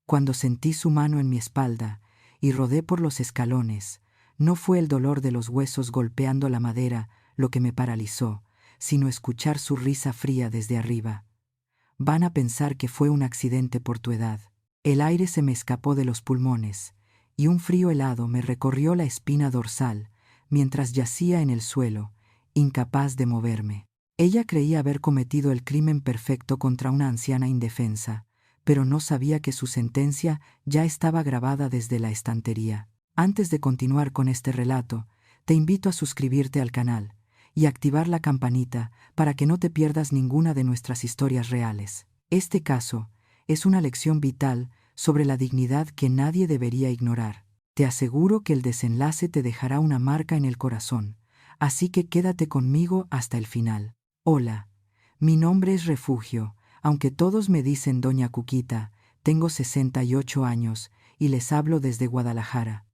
Cuando sentí su mano en mi espalda y rodé por los escalones, no fue el dolor de los huesos golpeando la madera lo que me paralizó, sino escuchar su risa fría desde arriba. Van a pensar que fue un accidente por tu edad. El aire se me escapó de los pulmones, y un frío helado me recorrió la espina dorsal, mientras yacía en el suelo, incapaz de moverme. Ella creía haber cometido el crimen perfecto contra una anciana indefensa, pero no sabía que su sentencia ya estaba grabada desde la estantería. Antes de continuar con este relato, te invito a suscribirte al canal y activar la campanita para que no te pierdas ninguna de nuestras historias reales. Este caso es una lección vital sobre la dignidad que nadie debería ignorar. Te aseguro que el desenlace te dejará una marca en el corazón, así que quédate conmigo hasta el final. Hola, mi nombre es Refugio, aunque todos me dicen Doña Cuquita, tengo 68 años y les hablo desde Guadalajara.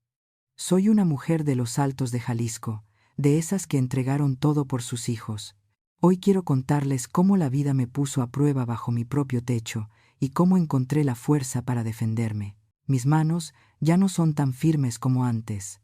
Soy una mujer de los Altos de Jalisco, de esas que entregaron todo por sus hijos. Hoy quiero contarles cómo la vida me puso a prueba bajo mi propio techo y cómo encontré la fuerza para defenderme. Mis manos ya no son tan firmes como antes.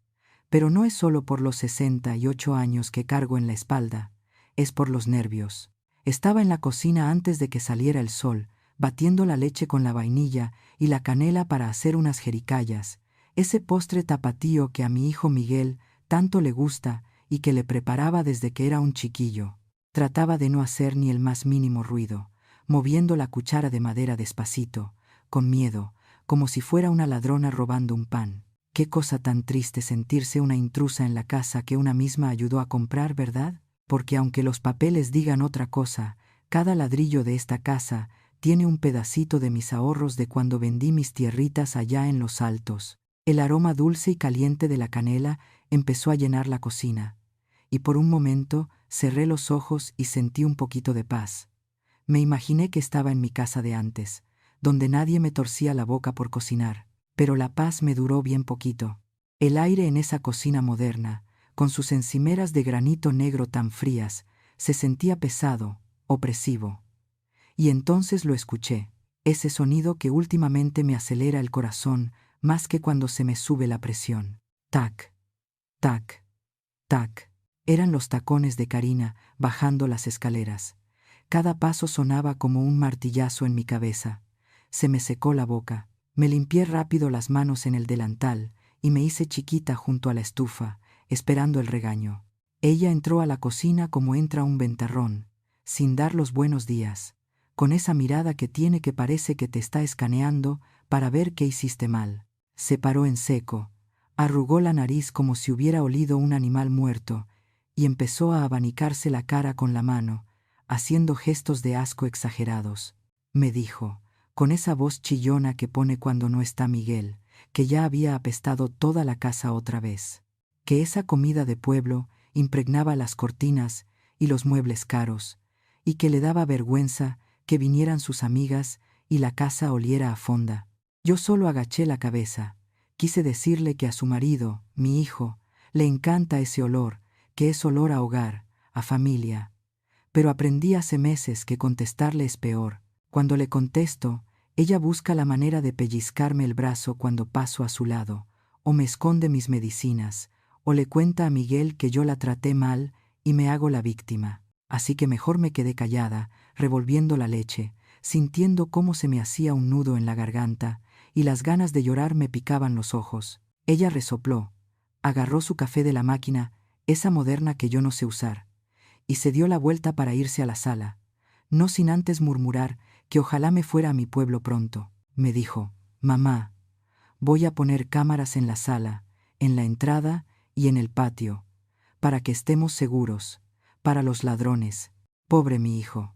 Pero no es solo por los 68 años que cargo en la espalda, es por los nervios. Estaba en la cocina antes de que saliera el sol, batiendo la leche con la vainilla y la canela para hacer unas jericayas, ese postre tapatío que a mi hijo Miguel tanto le gusta y que le preparaba desde que era un chiquillo. Trataba de no hacer ni el más mínimo ruido, moviendo la cuchara de madera despacito, con miedo, como si fuera una ladrona robando un pan. Qué cosa tan triste sentirse una intrusa en la casa que una misma ayudó a comprar, ¿verdad? Porque aunque los papeles digan otra cosa, cada ladrillo de esta casa tiene un pedacito de mis ahorros de cuando vendí mis tierritas allá en los Altos. El aroma dulce y caliente de la canela empezó a llenar la cocina, y por un momento cerré los ojos y sentí un poquito de paz. Me imaginé que estaba en mi casa de antes, donde nadie me torcía la boca por cocinar, pero la paz me duró bien poquito. El aire en esa cocina moderna, con sus encimeras de granito negro tan frías, se sentía pesado, opresivo. Y entonces lo escuché, ese sonido que últimamente me acelera el corazón más que cuando se me sube la presión. Tac, tac, tac. Eran los tacones de Karina bajando las escaleras. Cada paso sonaba como un martillazo en mi cabeza. Se me secó la boca. Me limpié rápido las manos en el delantal y me hice chiquita junto a la estufa, esperando el regaño. Ella entró a la cocina como entra un ventarrón, sin dar los buenos días, con esa mirada que tiene que parece que te está escaneando para ver qué hiciste mal. Se paró en seco, arrugó la nariz como si hubiera olido un animal muerto y empezó a abanicarse la cara con la mano, haciendo gestos de asco exagerados. Me dijo, con esa voz chillona que pone cuando no está Miguel, que ya había apestado toda la casa otra vez, que esa comida de pueblo impregnaba las cortinas y los muebles caros, y que le daba vergüenza que vinieran sus amigas y la casa oliera a fonda. Yo solo agaché la cabeza. Quise decirle que a su marido, mi hijo, le encanta ese olor, que es olor a hogar, a familia. Pero aprendí hace meses que contestarle es peor. Cuando le contesto, ella busca la manera de pellizcarme el brazo cuando paso a su lado, o me esconde mis medicinas, o le cuenta a Miguel que yo la traté mal y me hago la víctima. Así que mejor me quedé callada, revolviendo la leche, sintiendo cómo se me hacía un nudo en la garganta, y las ganas de llorar me picaban los ojos. Ella resopló, agarró su café de la máquina, esa moderna que yo no sé usar, y se dio la vuelta para irse a la sala, no sin antes murmurar que ojalá me fuera a mi pueblo pronto. Me dijo, mamá, voy a poner cámaras en la sala, en la entrada y en el patio, para que estemos seguros, para los ladrones. Pobre mi hijo.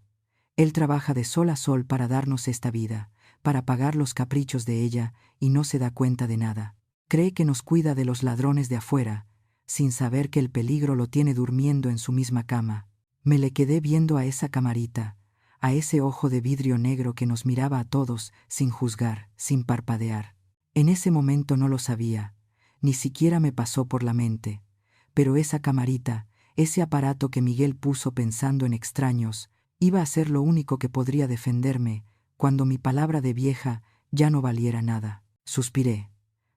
Él trabaja de sol a sol para darnos esta vida, para pagar los caprichos de ella y no se da cuenta de nada. Cree que nos cuida de los ladrones de afuera, sin saber que el peligro lo tiene durmiendo en su misma cama. Me le quedé viendo a esa camarita, a ese ojo de vidrio negro que nos miraba a todos sin juzgar, sin parpadear. En ese momento no lo sabía, ni siquiera me pasó por la mente, pero esa camarita, ese aparato que Miguel puso pensando en extraños, iba a ser lo único que podría defenderme cuando mi palabra de vieja ya no valiera nada. Suspiré,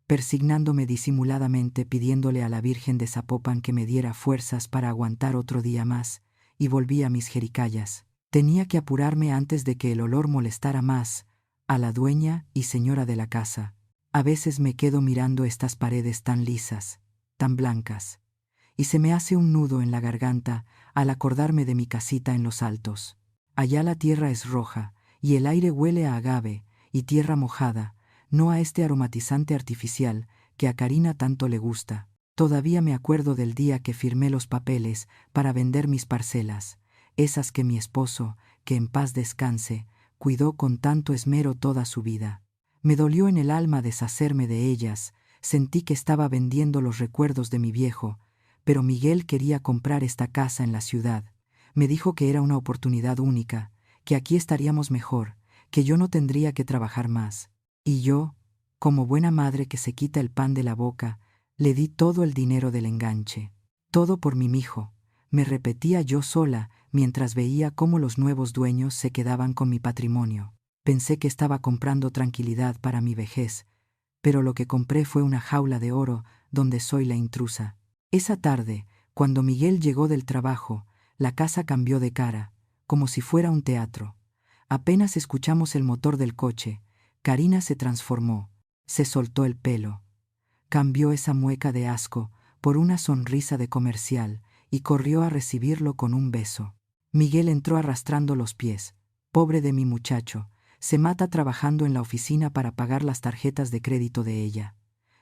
persignándome disimuladamente, pidiéndole a la Virgen de Zapopan que me diera fuerzas para aguantar otro día más, y volví a mis jericayas. Tenía que apurarme antes de que el olor molestara más a la dueña y señora de la casa. A veces me quedo mirando estas paredes tan lisas, tan blancas, y se me hace un nudo en la garganta al acordarme de mi casita en los altos. Allá la tierra es roja, y el aire huele a agave y tierra mojada, no a este aromatizante artificial que a Karina tanto le gusta. Todavía me acuerdo del día que firmé los papeles para vender mis parcelas, esas que mi esposo, que en paz descanse, cuidó con tanto esmero toda su vida. Me dolió en el alma deshacerme de ellas, sentí que estaba vendiendo los recuerdos de mi viejo, pero Miguel quería comprar esta casa en la ciudad. Me dijo que era una oportunidad única, que aquí estaríamos mejor, que yo no tendría que trabajar más. Y yo, como buena madre que se quita el pan de la boca, le di todo el dinero del enganche. Todo por mi mijo, me repetía yo sola mientras veía cómo los nuevos dueños se quedaban con mi patrimonio. Pensé que estaba comprando tranquilidad para mi vejez, pero lo que compré fue una jaula de oro donde soy la intrusa. Esa tarde, cuando Miguel llegó del trabajo, la casa cambió de cara, como si fuera un teatro. Apenas escuchamos el motor del coche, Karina se transformó, se soltó el pelo, cambió esa mueca de asco por una sonrisa de comercial y corrió a recibirlo con un beso. Miguel entró arrastrando los pies. Pobre de mi muchacho, se mata trabajando en la oficina para pagar las tarjetas de crédito de ella.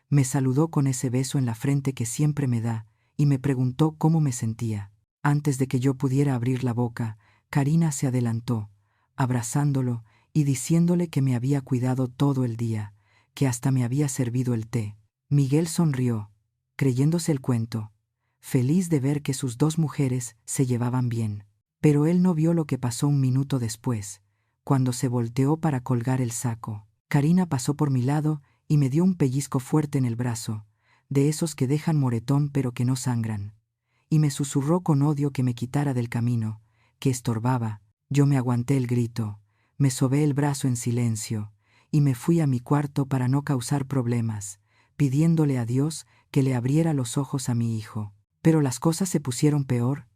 Me saludó con ese beso en la frente que siempre me da y me preguntó cómo me sentía. Antes de que yo pudiera abrir la boca, Karina se adelantó, abrazándolo y diciéndole que me había cuidado todo el día, que hasta me había servido el té. Miguel sonrió, creyéndose el cuento, feliz de ver que sus dos mujeres se llevaban bien. Pero él no vio lo que pasó un minuto después, cuando se volteó para colgar el saco. Karina pasó por mi lado y me dio un pellizco fuerte en el brazo, de esos que dejan moretón pero que no sangran. Y me susurró con odio que me quitara del camino, que estorbaba. Yo me aguanté el grito, me sobé el brazo en silencio, y me fui a mi cuarto para no causar problemas, pidiéndole a Dios que le abriera los ojos a mi hijo. Pero las cosas se pusieron peor.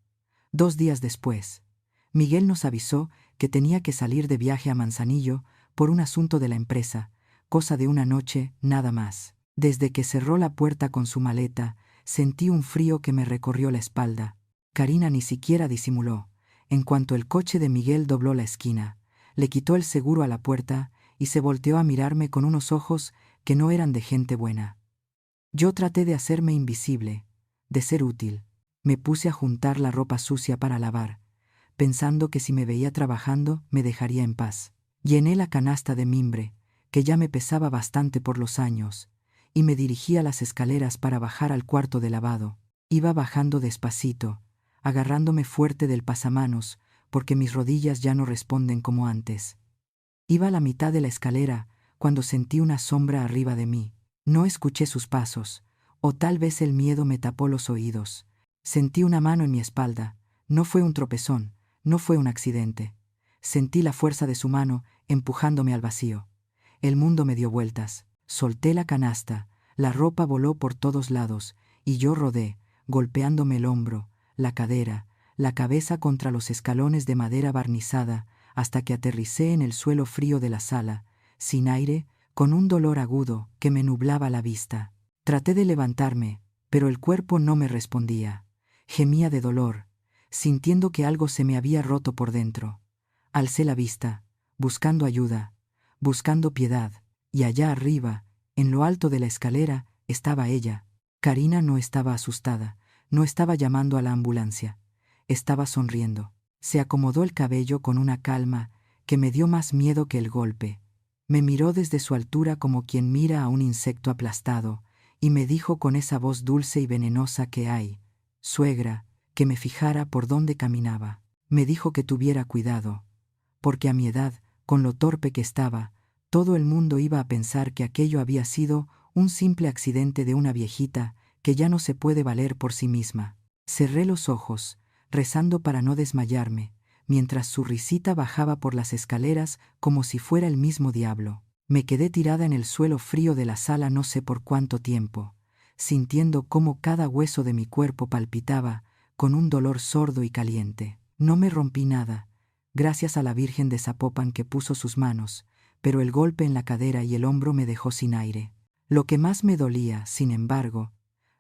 2 días después, Miguel nos avisó que tenía que salir de viaje a Manzanillo por un asunto de la empresa, cosa de una noche, nada más. Desde que cerró la puerta con su maleta, sentí un frío que me recorrió la espalda. Karina ni siquiera disimuló. En cuanto el coche de Miguel dobló la esquina, le quitó el seguro a la puerta y se volteó a mirarme con unos ojos que no eran de gente buena. Yo traté de hacerme invisible, de ser útil. Me puse a juntar la ropa sucia para lavar, pensando que si me veía trabajando me dejaría en paz. Llené la canasta de mimbre, que ya me pesaba bastante por los años, y me dirigí a las escaleras para bajar al cuarto de lavado. Iba bajando despacito, agarrándome fuerte del pasamanos, porque mis rodillas ya no responden como antes. Iba a la mitad de la escalera cuando sentí una sombra arriba de mí. No escuché sus pasos, o tal vez el miedo me tapó los oídos. Sentí una mano en mi espalda. No fue un tropezón, no fue un accidente. Sentí la fuerza de su mano empujándome al vacío. El mundo me dio vueltas. Solté la canasta, la ropa voló por todos lados, y yo rodé, golpeándome el hombro, la cadera, la cabeza contra los escalones de madera barnizada, hasta que aterricé en el suelo frío de la sala, sin aire, con un dolor agudo que me nublaba la vista. Traté de levantarme, pero el cuerpo no me respondía. Gemía de dolor, sintiendo que algo se me había roto por dentro. Alcé la vista, buscando ayuda, buscando piedad, y allá arriba, en lo alto de la escalera, estaba ella. Karina no estaba asustada, no estaba llamando a la ambulancia. Estaba sonriendo. Se acomodó el cabello con una calma que me dio más miedo que el golpe. Me miró desde su altura como quien mira a un insecto aplastado, y me dijo con esa voz dulce y venenosa que hay: suegra, que me fijara por dónde caminaba. Me dijo que tuviera cuidado, porque a mi edad, con lo torpe que estaba, todo el mundo iba a pensar que aquello había sido un simple accidente de una viejita que ya no se puede valer por sí misma. Cerré los ojos, rezando para no desmayarme, mientras su risita bajaba por las escaleras como si fuera el mismo diablo. Me quedé tirada en el suelo frío de la sala no sé por cuánto tiempo, sintiendo cómo cada hueso de mi cuerpo palpitaba con un dolor sordo y caliente. No me rompí nada, gracias a la Virgen de Zapopan que puso sus manos, pero el golpe en la cadera y el hombro me dejó sin aire. Lo que más me dolía, sin embargo,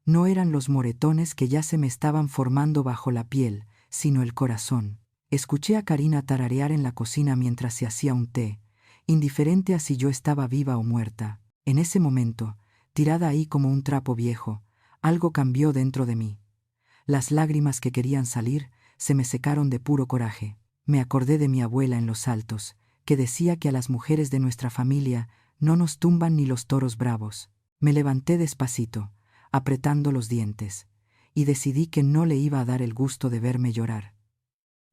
no eran los moretones que ya se me estaban formando bajo la piel, sino el corazón. Escuché a Karina tararear en la cocina mientras se hacía un té, indiferente a si yo estaba viva o muerta. En ese momento, tirada ahí como un trapo viejo, algo cambió dentro de mí. Las lágrimas que querían salir se me secaron de puro coraje. Me acordé de mi abuela en Los Altos, que decía que a las mujeres de nuestra familia no nos tumban ni los toros bravos. Me levanté despacito, apretando los dientes, y decidí que no le iba a dar el gusto de verme llorar.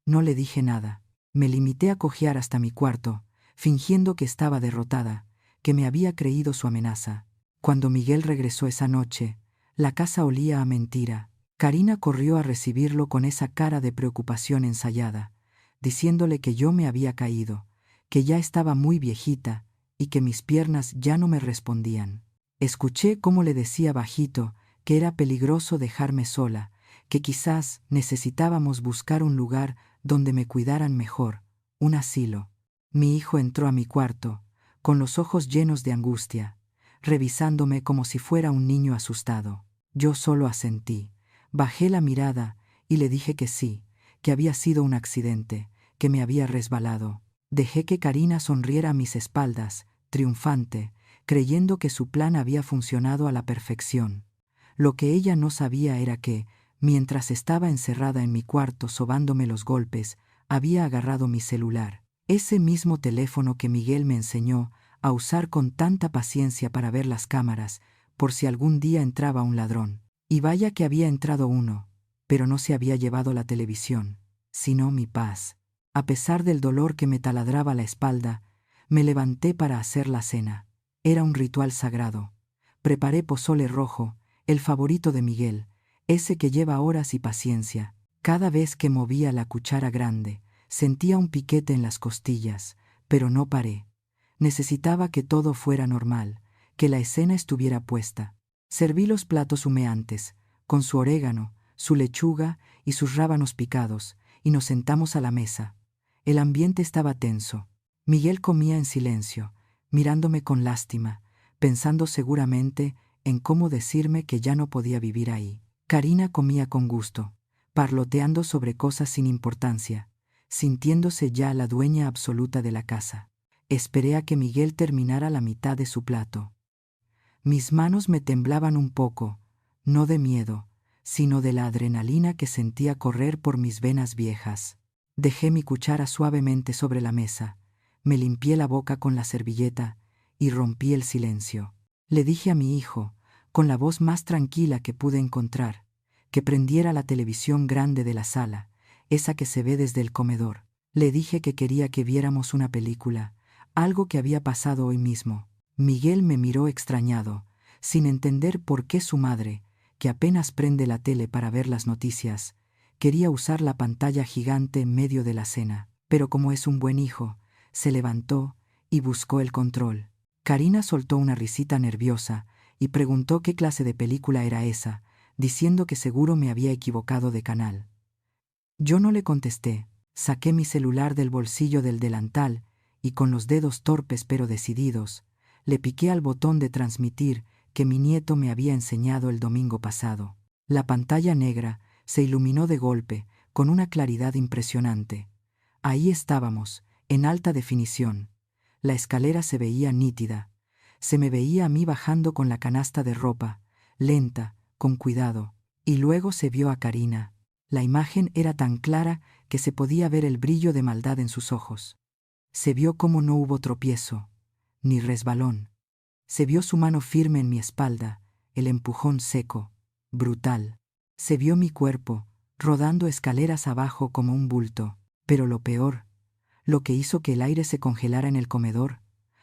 No le dije nada. Me limité a cojear hasta mi cuarto, fingiendo que estaba derrotada, que me había creído su amenaza. Cuando Miguel regresó esa noche, la casa olía a mentira. Karina corrió a recibirlo con esa cara de preocupación ensayada, diciéndole que yo me había caído, que ya estaba muy viejita y que mis piernas ya no me respondían. Escuché cómo le decía bajito que era peligroso dejarme sola, que quizás necesitábamos buscar un lugar donde me cuidaran mejor, un asilo. Mi hijo entró a mi cuarto, con los ojos llenos de angustia, revisándome como si fuera un niño asustado. Yo solo asentí. Bajé la mirada y le dije que sí, que había sido un accidente, que me había resbalado. Dejé que Karina sonriera a mis espaldas, triunfante, creyendo que su plan había funcionado a la perfección. Lo que ella no sabía era que, mientras estaba encerrada en mi cuarto sobándome los golpes, había agarrado mi celular, ese mismo teléfono que Miguel me enseñó a usar con tanta paciencia para ver las cámaras, por si algún día entraba un ladrón. Y vaya que había entrado uno, pero no se había llevado la televisión, sino mi paz. A pesar del dolor que me taladraba la espalda, me levanté para hacer la cena. Era un ritual sagrado. Preparé pozole rojo, el favorito de Miguel, ese que lleva horas y paciencia. Cada vez que movía la cuchara grande, sentía un piquete en las costillas, pero no paré. Necesitaba que todo fuera normal, que la escena estuviera puesta. Serví los platos humeantes, con su orégano, su lechuga y sus rábanos picados, y nos sentamos a la mesa. El ambiente estaba tenso. Miguel comía en silencio, mirándome con lástima, pensando seguramente en cómo decirme que ya no podía vivir ahí. Karina comía con gusto, parloteando sobre cosas sin importancia, sintiéndose ya la dueña absoluta de la casa. Esperé a que Miguel terminara la mitad de su plato. Mis manos me temblaban un poco, no de miedo, sino de la adrenalina que sentía correr por mis venas viejas. Dejé mi cuchara suavemente sobre la mesa, me limpié la boca con la servilleta y rompí el silencio. Le dije a mi hijo, con la voz más tranquila que pude encontrar, que prendiera la televisión grande de la sala, esa que se ve desde el comedor. Le dije que quería que viéramos una película, algo que había pasado hoy mismo. Miguel me miró extrañado, sin entender por qué su madre, que apenas prende la tele para ver las noticias, quería usar la pantalla gigante en medio de la cena. Pero como es un buen hijo, se levantó y buscó el control. Karina soltó una risita nerviosa y preguntó qué clase de película era esa, diciendo que seguro me había equivocado de canal. Yo no le contesté. Saqué mi celular del bolsillo del delantal y con los dedos torpes pero decididos, le piqué al botón de transmitir que mi nieto me había enseñado el domingo pasado. La pantalla negra se iluminó de golpe, con una claridad impresionante. Ahí estábamos, en alta definición. La escalera se veía nítida. Se me veía a mí bajando con la canasta de ropa, lenta, con cuidado. Y luego se vio a Karina. La imagen era tan clara que se podía ver el brillo de maldad en sus ojos. Se vio cómo no hubo tropiezo, ni resbalón. Se vio su mano firme en mi espalda, el empujón seco, brutal. Se vio mi cuerpo, rodando escaleras abajo como un bulto. Pero lo peor, lo que hizo que el aire se congelara en el comedor,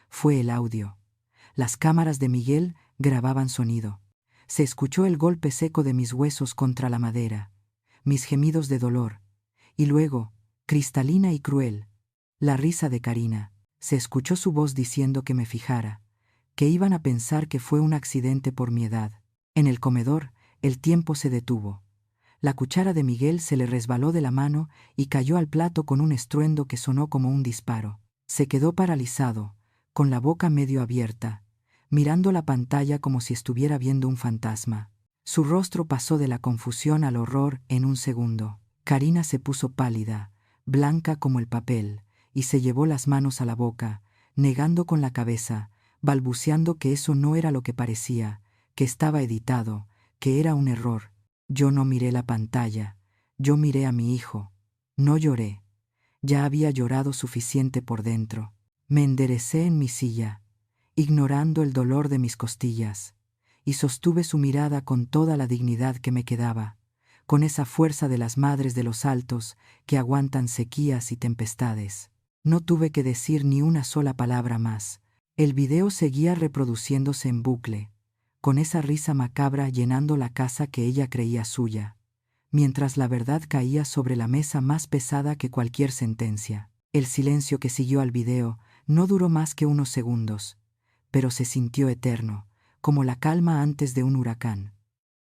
fue el audio. Las cámaras de Miguel grababan sonido. Se escuchó el golpe seco de mis huesos contra la madera, mis gemidos de dolor, y luego, cristalina y cruel, la risa de Karina. Se escuchó su voz diciendo que me fijara, que iban a pensar que fue un accidente por mi edad. En el comedor, el tiempo se detuvo. La cuchara de Miguel se le resbaló de la mano y cayó al plato con un estruendo que sonó como un disparo. Se quedó paralizado, con la boca medio abierta, mirando la pantalla como si estuviera viendo un fantasma. Su rostro pasó de la confusión al horror en un segundo. Karina se puso pálida, blanca como el papel, y se llevó las manos a la boca, negando con la cabeza, balbuceando que eso no era lo que parecía, que estaba editado, que era un error. Yo no miré la pantalla, yo miré a mi hijo. No lloré. Ya había llorado suficiente por dentro. Me enderecé en mi silla, ignorando el dolor de mis costillas, y sostuve su mirada con toda la dignidad que me quedaba, con esa fuerza de las madres de los altos que aguantan sequías y tempestades. No tuve que decir ni una sola palabra más. El video seguía reproduciéndose en bucle, con esa risa macabra llenando la casa que ella creía suya, mientras la verdad caía sobre la mesa más pesada que cualquier sentencia. El silencio que siguió al video no duró más que unos segundos, pero se sintió eterno, como la calma antes de un huracán.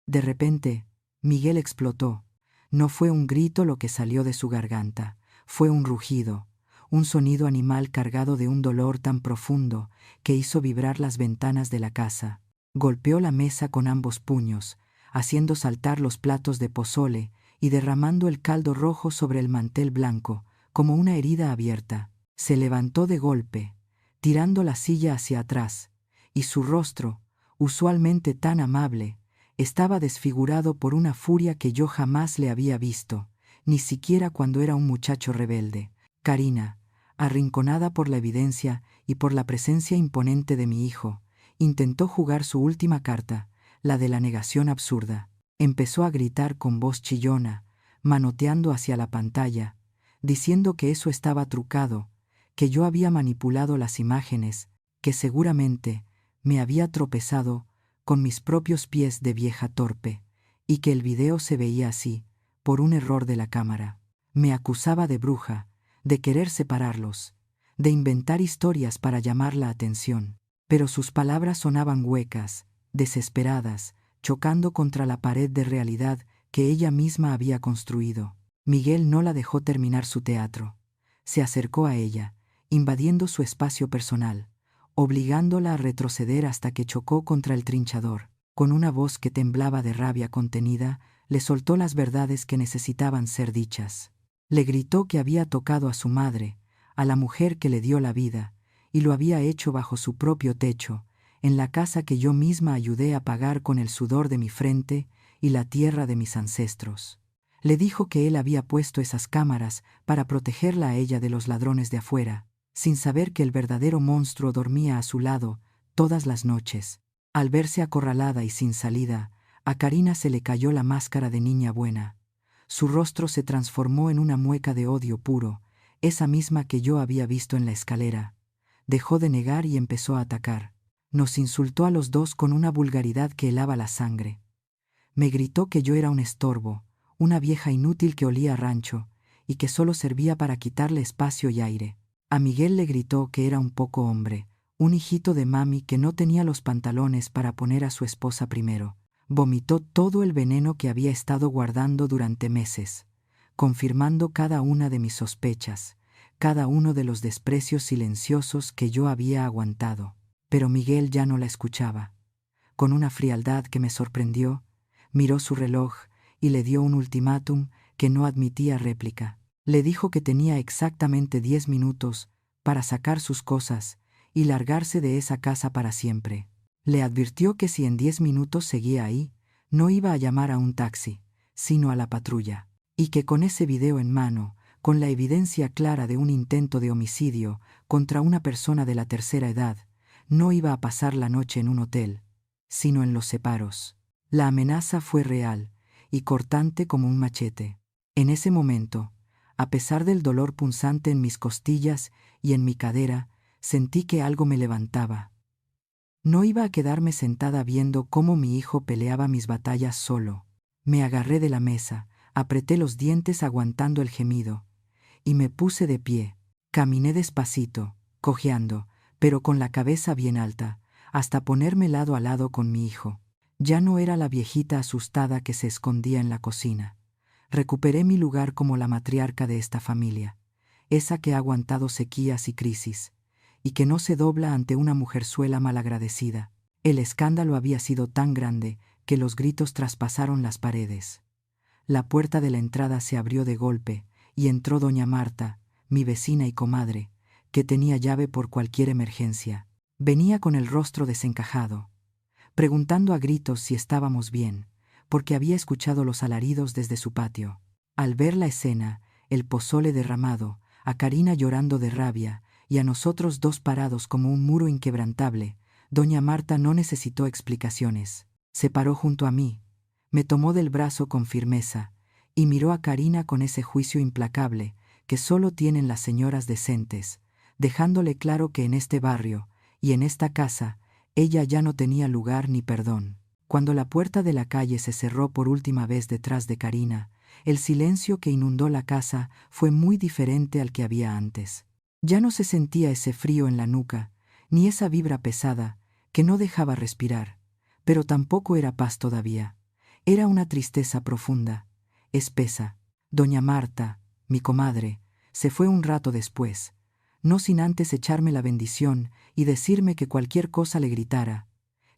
De repente, Miguel explotó. No fue un grito lo que salió de su garganta, fue un rugido, un sonido animal cargado de un dolor tan profundo que hizo vibrar las ventanas de la casa. Golpeó la mesa con ambos puños, haciendo saltar los platos de pozole y derramando el caldo rojo sobre el mantel blanco, como una herida abierta. Se levantó de golpe, tirando la silla hacia atrás, y su rostro, usualmente tan amable, estaba desfigurado por una furia que yo jamás le había visto, ni siquiera cuando era un muchacho rebelde. Karina, arrinconada por la evidencia y por la presencia imponente de mi hijo, intentó jugar su última carta, la de la negación absurda. Empezó a gritar con voz chillona, manoteando hacia la pantalla, diciendo que eso estaba trucado, que yo había manipulado las imágenes, que seguramente me había tropezado con mis propios pies de vieja torpe, y que el video se veía así, por un error de la cámara. Me acusaba de bruja, de querer separarlos, de inventar historias para llamar la atención, pero sus palabras sonaban huecas, desesperadas, chocando contra la pared de realidad que ella misma había construido. Miguel no la dejó terminar su teatro. Se acercó a ella, invadiendo su espacio personal, obligándola a retroceder hasta que chocó contra el trinchador. Con una voz que temblaba de rabia contenida, le soltó las verdades que necesitaban ser dichas. Le gritó que había tocado a su madre, a la mujer que le dio la vida, y lo había hecho bajo su propio techo, en la casa que yo misma ayudé a pagar con el sudor de mi frente y la tierra de mis ancestros. Le dijo que él había puesto esas cámaras para protegerla a ella de los ladrones de afuera, sin saber que el verdadero monstruo dormía a su lado todas las noches. Al verse acorralada y sin salida, a Karina se le cayó la máscara de niña buena. Su rostro se transformó en una mueca de odio puro, esa misma que yo había visto en la escalera. Dejó de negar y empezó a atacar. Nos insultó a los dos con una vulgaridad que helaba la sangre. Me gritó que yo era un estorbo, una vieja inútil que olía a rancho, y que solo servía para quitarle espacio y aire. A Miguel le gritó que era un poco hombre, un hijito de mami que no tenía los pantalones para poner a su esposa primero. Vomitó todo el veneno que había estado guardando durante meses, confirmando cada una de mis sospechas, cada uno de los desprecios silenciosos que yo había aguantado. Pero Miguel ya no la escuchaba. Con una frialdad que me sorprendió, miró su reloj y le dio un ultimátum que no admitía réplica. Le dijo que tenía exactamente 10 minutos para sacar sus cosas y largarse de esa casa para siempre. Le advirtió que si en 10 minutos seguía ahí, no iba a llamar a un taxi, sino a la patrulla, y que con ese video en mano, con la evidencia clara de un intento de homicidio contra una persona de la tercera edad, no iba a pasar la noche en un hotel, sino en los separos. La amenaza fue real y cortante como un machete. En ese momento, a pesar del dolor punzante en mis costillas y en mi cadera, sentí que algo me levantaba. No iba a quedarme sentada viendo cómo mi hijo peleaba mis batallas solo. Me agarré de la mesa, apreté los dientes aguantando el gemido, y me puse de pie. Caminé despacito, cojeando, pero con la cabeza bien alta, hasta ponerme lado a lado con mi hijo. Ya no era la viejita asustada que se escondía en la cocina. Recuperé mi lugar como la matriarca de esta familia, esa que ha aguantado sequías y crisis, y que no se dobla ante una mujerzuela malagradecida. El escándalo había sido tan grande que los gritos traspasaron las paredes. La puerta de la entrada se abrió de golpe, y entró doña Marta, mi vecina y comadre, que tenía llave por cualquier emergencia. Venía con el rostro desencajado, preguntando a gritos si estábamos bien, porque había escuchado los alaridos desde su patio. Al ver la escena, el pozole derramado, a Karina llorando de rabia, y a nosotros dos parados como un muro inquebrantable, doña Marta no necesitó explicaciones. Se paró junto a mí, me tomó del brazo con firmeza, y miró a Karina con ese juicio implacable que solo tienen las señoras decentes, dejándole claro que en este barrio, y en esta casa, ella ya no tenía lugar ni perdón. Cuando la puerta de la calle se cerró por última vez detrás de Karina, el silencio que inundó la casa fue muy diferente al que había antes. Ya no se sentía ese frío en la nuca, ni esa vibra pesada, que no dejaba respirar, pero tampoco era paz todavía. Era una tristeza profunda, espesa. Doña Marta, mi comadre, se fue un rato después, no sin antes echarme la bendición y decirme que cualquier cosa le gritara,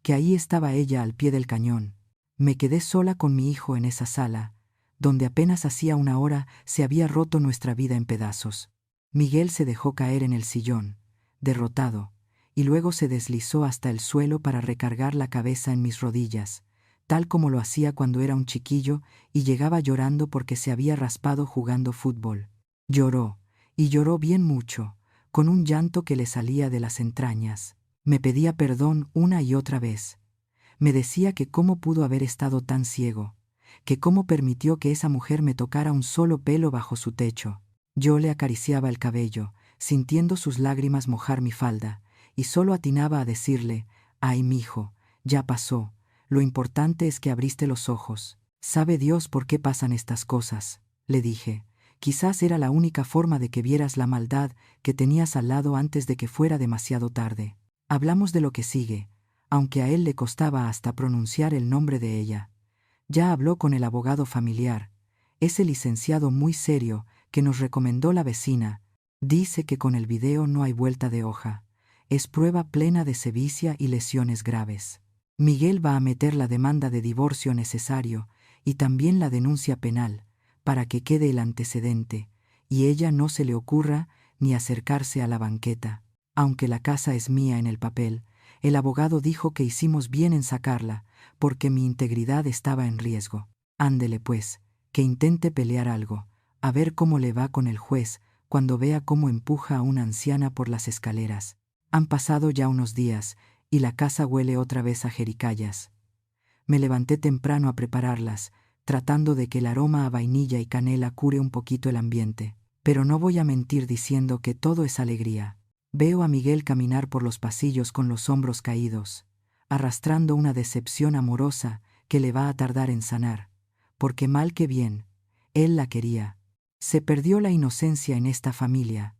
que ahí estaba ella al pie del cañón. Me quedé sola con mi hijo en esa sala, donde apenas hacía una hora se había roto nuestra vida en pedazos. Miguel se dejó caer en el sillón, derrotado, y luego se deslizó hasta el suelo para recargar la cabeza en mis rodillas, tal como lo hacía cuando era un chiquillo y llegaba llorando porque se había raspado jugando fútbol. Lloró, y lloró bien mucho, con un llanto que le salía de las entrañas. Me pedía perdón una y otra vez. Me decía que cómo pudo haber estado tan ciego, que cómo permitió que esa mujer me tocara un solo pelo bajo su techo. Yo le acariciaba el cabello, sintiendo sus lágrimas mojar mi falda, y solo atinaba a decirle: «Ay, mijo, ya pasó, lo importante es que abriste los ojos. Sabe Dios por qué pasan estas cosas», le dije. «Quizás era la única forma de que vieras la maldad que tenías al lado antes de que fuera demasiado tarde». Hablamos de lo que sigue, aunque a él le costaba hasta pronunciar el nombre de ella. Ya habló con el abogado familiar, ese licenciado muy serio que nos recomendó la vecina. Dice que con el video no hay vuelta de hoja. Es prueba plena de sevicia y lesiones graves. Miguel va a meter la demanda de divorcio necesario y también la denuncia penal, para que quede el antecedente, y ella no se le ocurra ni acercarse a la banqueta. Aunque la casa es mía en el papel, el abogado dijo que hicimos bien en sacarla, porque mi integridad estaba en riesgo. Ándele pues, que intente pelear algo, a ver cómo le va con el juez cuando vea cómo empuja a una anciana por las escaleras. Han pasado ya unos días, y la casa huele otra vez a jericayas. Me levanté temprano a prepararlas, tratando de que el aroma a vainilla y canela cure un poquito el ambiente. Pero no voy a mentir diciendo que todo es alegría. Veo a Miguel caminar por los pasillos con los hombros caídos, arrastrando una decepción amorosa que le va a tardar en sanar, porque mal que bien, él la quería. Se perdió la inocencia en esta familia.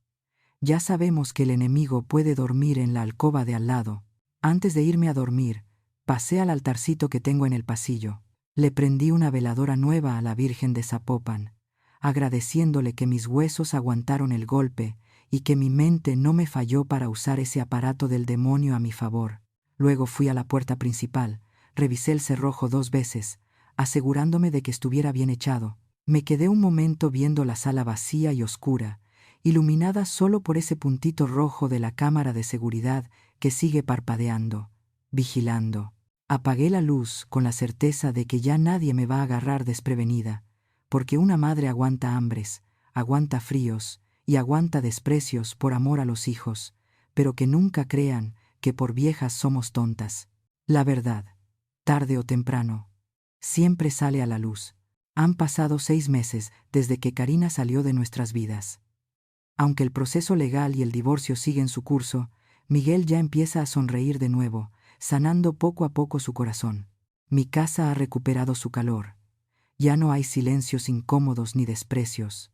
Ya sabemos que el enemigo puede dormir en la alcoba de al lado. Antes de irme a dormir, pasé al altarcito que tengo en el pasillo. Le prendí una veladora nueva a la Virgen de Zapopan, agradeciéndole que mis huesos aguantaron el golpe y que mi mente no me falló para usar ese aparato del demonio a mi favor. Luego fui a la puerta principal, revisé el cerrojo 2 veces, asegurándome de que estuviera bien echado. Me quedé un momento viendo la sala vacía y oscura, iluminada solo por ese puntito rojo de la cámara de seguridad que sigue parpadeando, vigilando. Apagué la luz con la certeza de que ya nadie me va a agarrar desprevenida, porque una madre aguanta hambres, aguanta fríos y aguanta desprecios por amor a los hijos, pero que nunca crean que por viejas somos tontas. La verdad, tarde o temprano, siempre sale a la luz. Han pasado 6 meses desde que Karina salió de nuestras vidas. Aunque el proceso legal y el divorcio siguen su curso, Miguel ya empieza a sonreír de nuevo, sanando poco a poco su corazón. Mi casa ha recuperado su calor. Ya no hay silencios incómodos ni desprecios.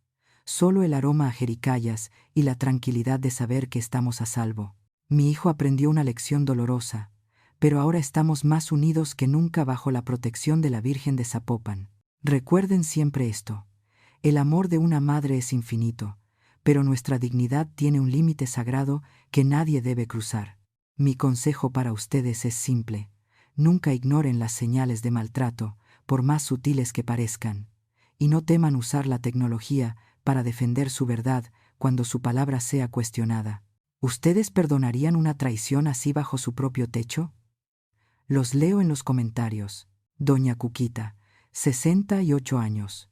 solo el aroma a jericayas y la tranquilidad de saber que estamos a salvo. Mi hijo aprendió una lección dolorosa, pero ahora estamos más unidos que nunca bajo la protección de la Virgen de Zapopan. Recuerden siempre esto: el amor de una madre es infinito, pero nuestra dignidad tiene un límite sagrado que nadie debe cruzar. Mi consejo para ustedes es simple: nunca ignoren las señales de maltrato, por más sutiles que parezcan, y no teman usar la tecnología para defender su verdad cuando su palabra sea cuestionada. ¿Ustedes perdonarían una traición así bajo su propio techo? Los leo en los comentarios. Doña Cuquita, 68 años.